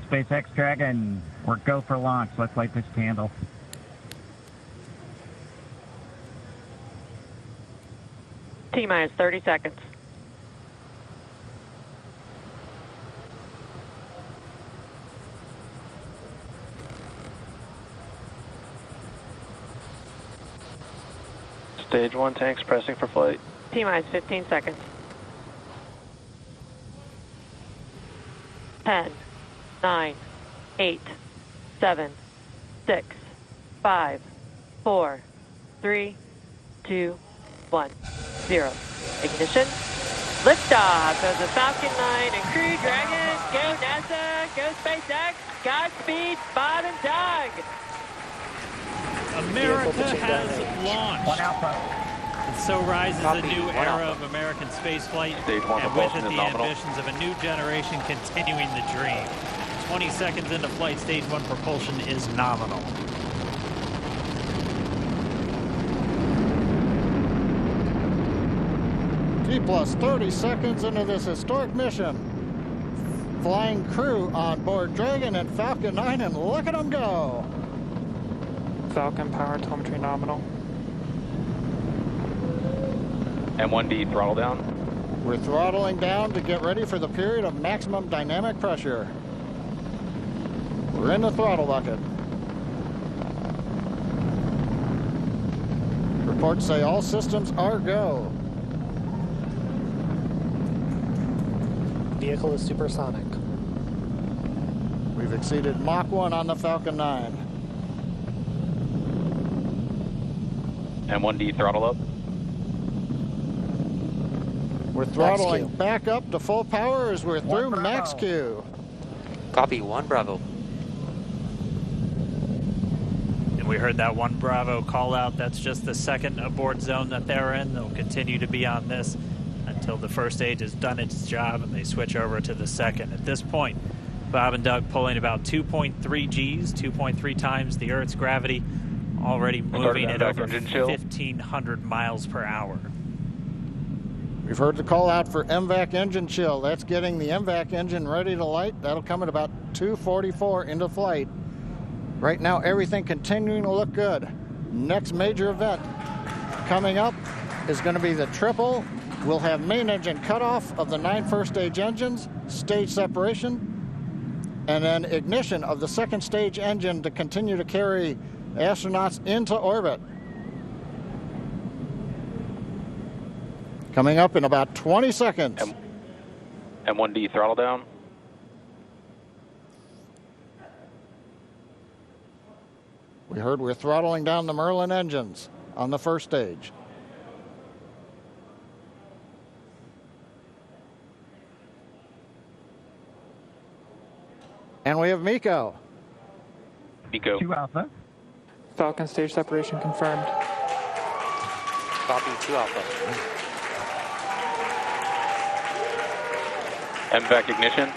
SpaceX Dragon, we're go for launch. Let's light this candle. T-minus 30 seconds. Stage 1 tanks pressing for flight. T-minus 15 seconds. 10, 9, 8, 7, 6, 5, 4, 3, 2, 1, 0. Ignition. Liftoff of the Falcon 9 and Crew Dragon. Go NASA, go SpaceX. Godspeed, Bob and Doug. America has launched. One Alpha. And so rises a new era of American spaceflight, and with it the ambitions of a new generation continuing the dream. 20 seconds into flight, stage 1 propulsion is nominal. T plus 30 seconds into this historic mission. Flying crew on board Dragon and Falcon 9, and look at them go. Falcon power telemetry nominal. M1D throttle down. We're throttling down to get ready for the period of maximum dynamic pressure. We're in the throttle bucket. Reports say all systems are go. Vehicle is supersonic. We've exceeded Mach 1 on the Falcon 9. M1D throttle up. We're throttling back up to full power as we're through max Q. Copy, 1 Bravo. And we heard that 1 Bravo call out. That's just the second abort zone that they're in. They'll continue to be on this until the first stage has done its job and they switch over to the second. At this point, Bob and Doug pulling about 2.3 Gs, 2.3 times the Earth's gravity, already moving at over 1,500 miles per hour. We've heard the call out for MVAC engine chill. That's getting the MVAC engine ready to light. That'll come at about 2:44 into flight. Right now, everything continuing to look good. Next major event coming up is going to be the triple. We'll have main engine cutoff of the 9 first stage engines, stage separation, and then ignition of the second stage engine to continue to carry astronauts into orbit. Coming up in about 20 seconds. M1D throttle down. We heard we're throttling down the Merlin engines on the first stage. And we have MECO. MECO. 2 Alpha. Falcon stage separation confirmed. Copy, 2 Alpha. MVAC ignition.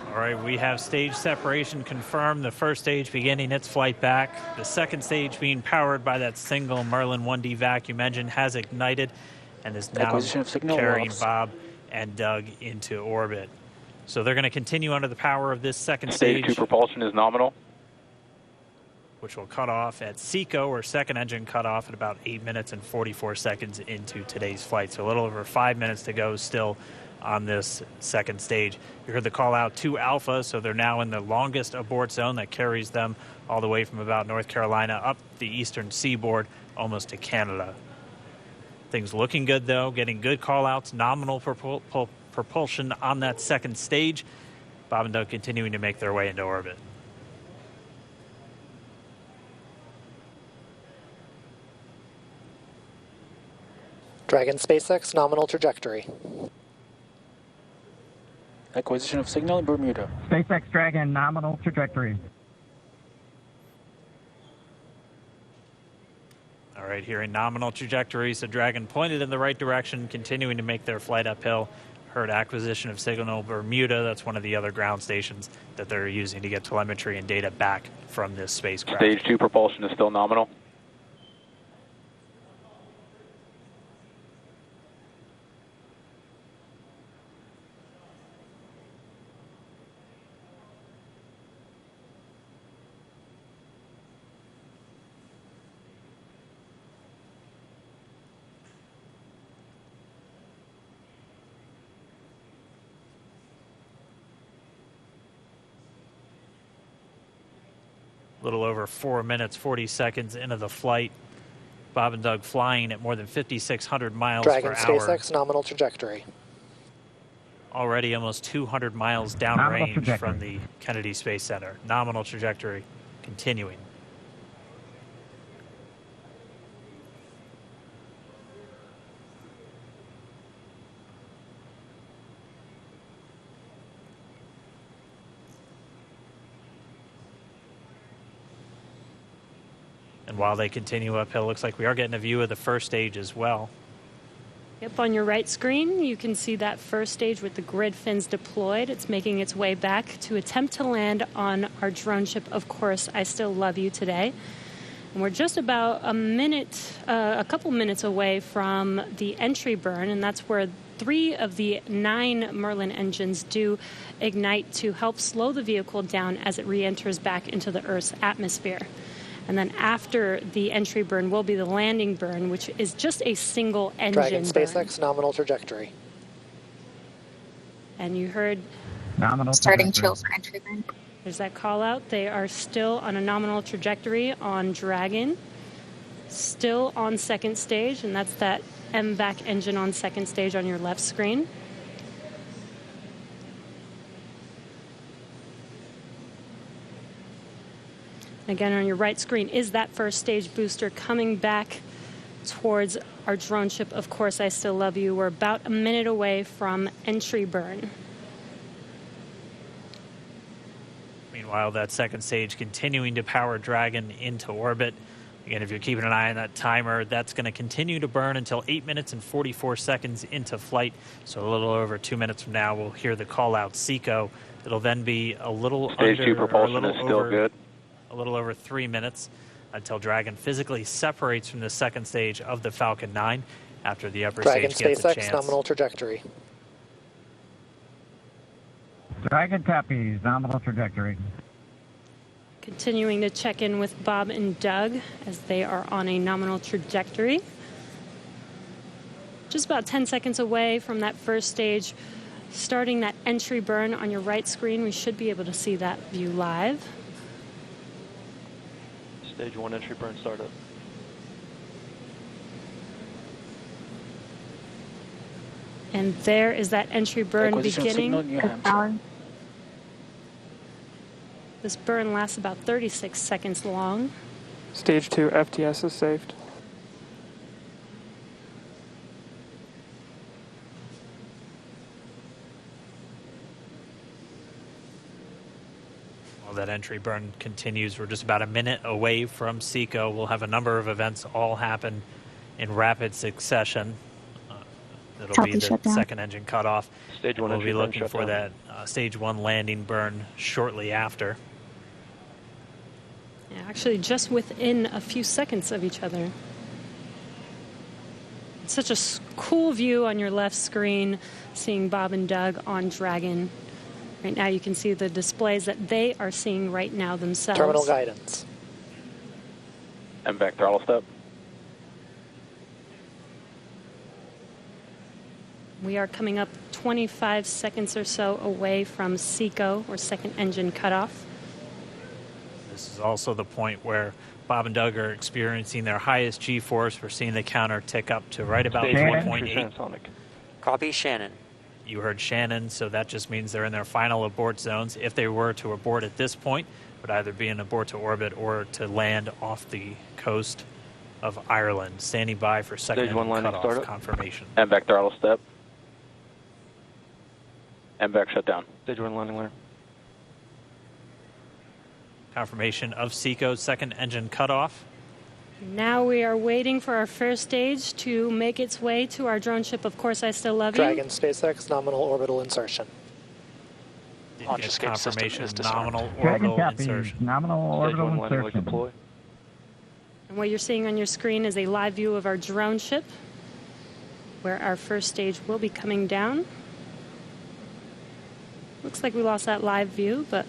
All right, we have stage separation confirmed. The first stage beginning its flight back. The second stage being powered by that single Merlin 1D vacuum engine has ignited and is now carrying Bob and Doug into orbit. So they're going to continue under the power of this second stage. Stage 2 propulsion is nominal. Which will cut off at SECO, or second engine cut off, at about 8 minutes and 44 seconds into today's flight. So a little over 5 minutes to go still on this second stage. You heard the call out 2 Alpha, so they're now in the longest abort zone that carries them all the way from about North Carolina up the eastern seaboard almost to Canada. Things looking good though, getting good call outs, nominal propulsion on that second stage. Bob and Doug continuing to make their way into orbit. Dragon SpaceX nominal trajectory. Acquisition of signal in Bermuda. SpaceX Dragon, nominal trajectory. All right, here in nominal trajectory, so Dragon pointed in the right direction, continuing to make their flight uphill. Heard acquisition of signal Bermuda. That's one of the other ground stations that they're using to get telemetry and data back from this spacecraft. Stage 2 propulsion is still nominal. little over 4 minutes, 40 seconds into the flight. Bob and Doug flying at more than 5,600 miles Dragon per hour. SpaceX nominal trajectory. Already almost 200 miles downrange from the Kennedy Space Center. Nominal trajectory continuing. And while they continue uphill, looks like we are getting a view of the first stage as well. Yep, on your right screen, you can see that first stage with the grid fins deployed. It's making its way back to attempt to land on our drone ship, Of Course I Still Love You, today. And we're just about a couple minutes away from the entry burn, and that's where 3 of the 9 Merlin engines do ignite to help slow the vehicle down as it re-enters back into the Earth's atmosphere. And then after the entry burn will be the landing burn, which is just a single engine Dragon burn. SpaceX nominal trajectory. And you heard Nominal starting trajectory. chill for entry burn. there's that call out. They are still on a nominal trajectory on Dragon, still on second stage, and that's that MVAC engine on second stage on your left screen. Again, on your right screen is that first stage booster coming back towards our drone ship, Of Course I Still Love You. We're about a minute away from entry burn. Meanwhile, that second stage continuing to power Dragon into orbit. Again, if you're keeping an eye on that timer, that's going to continue to burn until 8 minutes and 44 seconds into flight. So a little over 2 minutes from now, we'll hear the call out SECO. It'll then be a little Stage under, 2 propulsion is still good. A little over 3 minutes until Dragon physically separates from the second stage of the Falcon 9 after the upper Dragon stage gets a SpaceX chance. nominal trajectory. Dragon copies, nominal trajectory. Continuing to check in with Bob and Doug as they are on a nominal trajectory. Just about 10 seconds away from that first stage, starting that entry burn on your right screen. We should be able to see that view live. Stage 1 entry burn startup. And there is that entry burn Acquisition of signal, beginning. New Hampshire. This burn lasts about 36 seconds long. Stage 2 FTS is saved. While that entry burn continues, we're just about a minute away from SECO. We'll have a number of events all happen in rapid succession. It'll be the shutdown. second engine cutoff. Stage 1 We'll entry be burn looking shut for down. that stage 1 landing burn shortly after. Yeah, actually, just within a few seconds of each other. It's such a cool view on your left screen, seeing Bob and Doug on Dragon. Right now, you can see the displays that they are seeing right now themselves. Terminal guidance. MVAC throttle step. We are coming up 25 seconds or so away from SECO, or second engine cutoff. This is also the point where Bob and Doug are experiencing their highest G-force. We're seeing the counter tick up to right about Stage 1 entry 1.8. transonic. Copy Shannon. You heard Shannon, so that just means they're in their final abort zones. If they were to abort at this point, it would either be an abort to orbit or to land off the coast of Ireland. Standing by for second Stage 1 engine landing cutoff startup. confirmation. MVAC throttle step. MVAC shutdown. Stage 1 landing learn. Confirmation of SECO's second engine cutoff. Now we are waiting for our first stage to make its way to our drone ship, Of Course I Still Love You. Dragon SpaceX nominal orbital insertion. Launch Yes, escape system confirmation is disarmed. nominal Dragon orbital copies, insertion. nominal Stage orbital 1 landing leg insertion. deploy. And what you're seeing on your screen is a live view of our drone ship, where our first stage will be coming down. Looks like we lost that live view, but